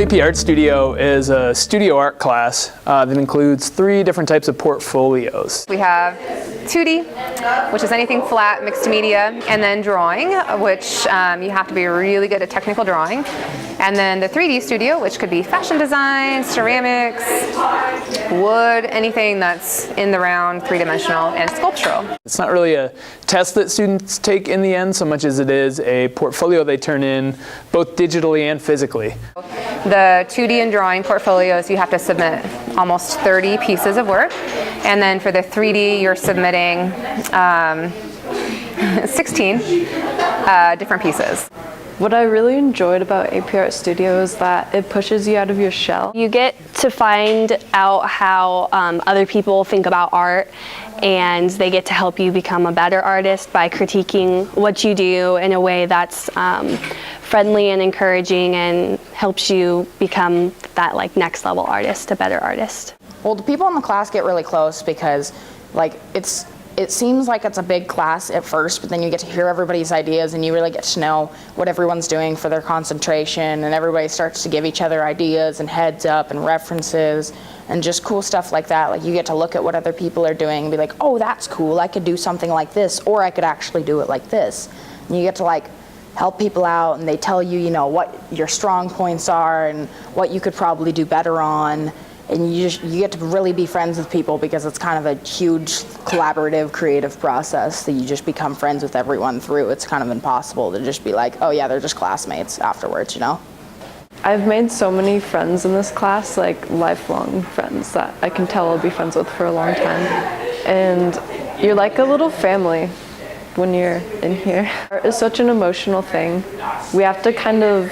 AP Art Studio is a studio art class that includes 3 different types of portfolios. We have 2D, which is anything flat, mixed media, and then drawing, which you have to be really good at technical drawing. And then the 3D studio, which could be fashion design, ceramics, wood, anything that's in the round, 3-dimensional, and sculptural. It's not really a test that students take in the end so much as it is a portfolio they turn in both digitally and physically. The 2D and drawing portfolios, you have to submit almost 30 pieces of work. And then for the 3D, you're submitting 16 different pieces. What I really enjoyed about AP Art Studio is that it pushes you out of your shell. You get to find out how other people think about art, and they get to help you become a better artist by critiquing what you do in a way that's friendly and encouraging and helps you become that next level artist, a better artist. Well, the people in the class get really close because it seems like it's a big class at first, but then you get to hear everybody's ideas and you really get to know what everyone's doing for their concentration, and everybody starts to give each other ideas and heads up and references and just cool stuff like that. Like, you get to look at what other people are doing and be like, oh, that's cool, I could do something like this, or I could actually do it like this. And you get to help people out, and they tell you, what your strong points are and what you could probably do better on. And you get to really be friends with people because it's kind of a huge collaborative creative process that you just become friends with everyone through. It's kind of impossible to just be like, oh yeah, they're just classmates afterwards, I've made so many friends in this class, lifelong friends that I can tell I'll be friends with for a long time. And you're like a little family when you're in here. Art is such an emotional thing. We have to kind of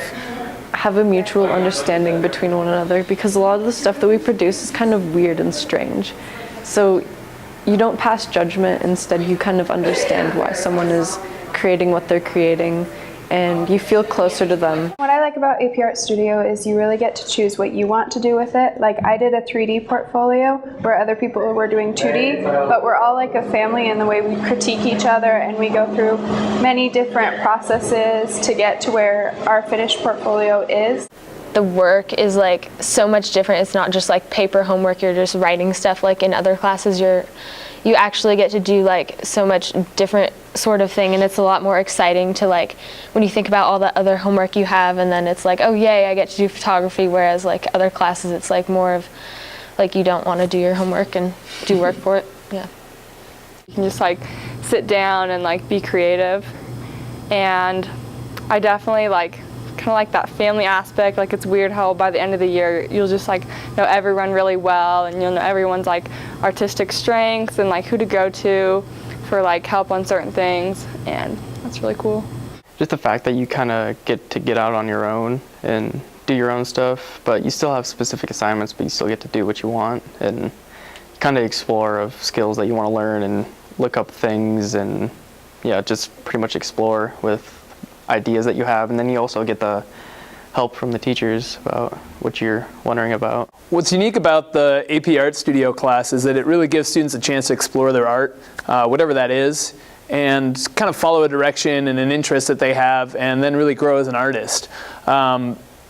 have a mutual understanding between one another because a lot of the stuff that we produce is kind of weird and strange. So you don't pass judgment, instead you kind of understand why someone is creating what they're creating, and you feel closer to them. What I like about AP Art Studio is you really get to choose what you want to do with it. I did a 3D portfolio where other people were doing 2D, but we're all like a family in the way we critique each other, and we go through many different processes to get to where our finished portfolio is. The work is so much different. It's not just paper homework, you're just writing stuff. In other classes, you actually get to do so much different sort of thing, and it's a lot more exciting to when you think about all the other homework you have, and then it's oh yay, I get to do photography, whereas other classes it's more of you don't want to do your homework and do work for it. Yeah. You can just sit down and be creative, and I definitely kind of that family aspect. It's weird how by the end of the year you'll just know everyone really well, and you'll know everyone's artistic strengths and who to go to for help on certain things, and that's really cool. Just the fact that you kind of get out on your own and do your own stuff, but you still have specific assignments, but you still get to do what you want and kind of explore of skills that you want to learn and look up things, and yeah, just pretty much explore with ideas that you have, and then you also get the help from the teachers about what you're wondering about. What's unique about the AP Art Studio class is that it really gives students a chance to explore their art, whatever that is, and kind of follow a direction and an interest that they have, and then really grow as an artist.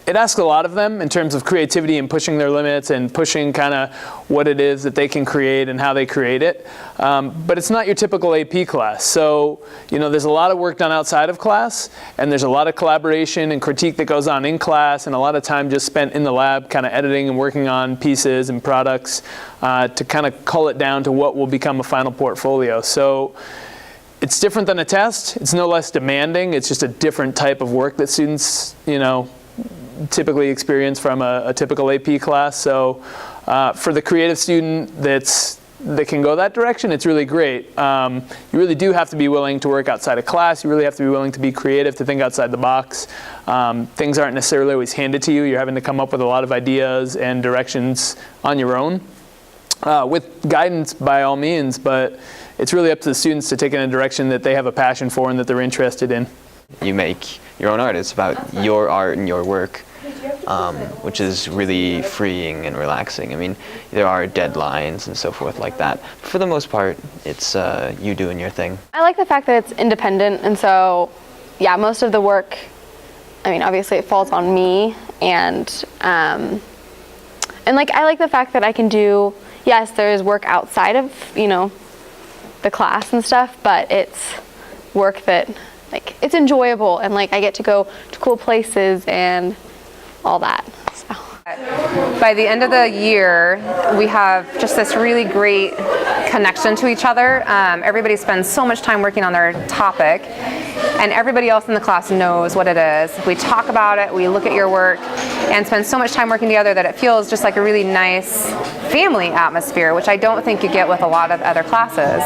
It asks a lot of them in terms of creativity and pushing their limits and pushing kind of what it is that they can create and how they create it. But it's not your typical AP class. So, there's a lot of work done outside of class, and there's a lot of collaboration and critique that goes on in class, and a lot of time just spent in the lab kind of editing and working on pieces and products to kind of cull it down to what will become a final portfolio. So it's different than a test. It's no less demanding. It's just a different type of work that students, typically experience from a typical AP class. So for the creative student that can go that direction, it's really great. You really do have to be willing to work outside of class. You really have to be willing to be creative, to think outside the box. Things aren't necessarily always handed to you. You're having to come up with a lot of ideas and directions on your own, with guidance by all means, but it's really up to the students to take in a direction that they have a passion for and that they're interested in. You make your own art. It's about your art and your work, which is really freeing and relaxing. I mean, there are deadlines and so forth like that. But for the most part, it's you doing your thing. I like the fact that it's independent, and so, yeah, most of the work, I mean, obviously it falls on me, and like I like the fact that I can do, yes, there is work outside of, you know, the class and stuff, but it's work that, like, it's enjoyable, and like I get to go to cool places and all that. So. By the end of the year, we have just this really great connection to each other. Everybody spends so much time working on their topic, and everybody else in the class knows what it is. We talk about it, we look at your work, and spend so much time working together that it feels just like a really nice family atmosphere, which I don't think you get with a lot of other classes.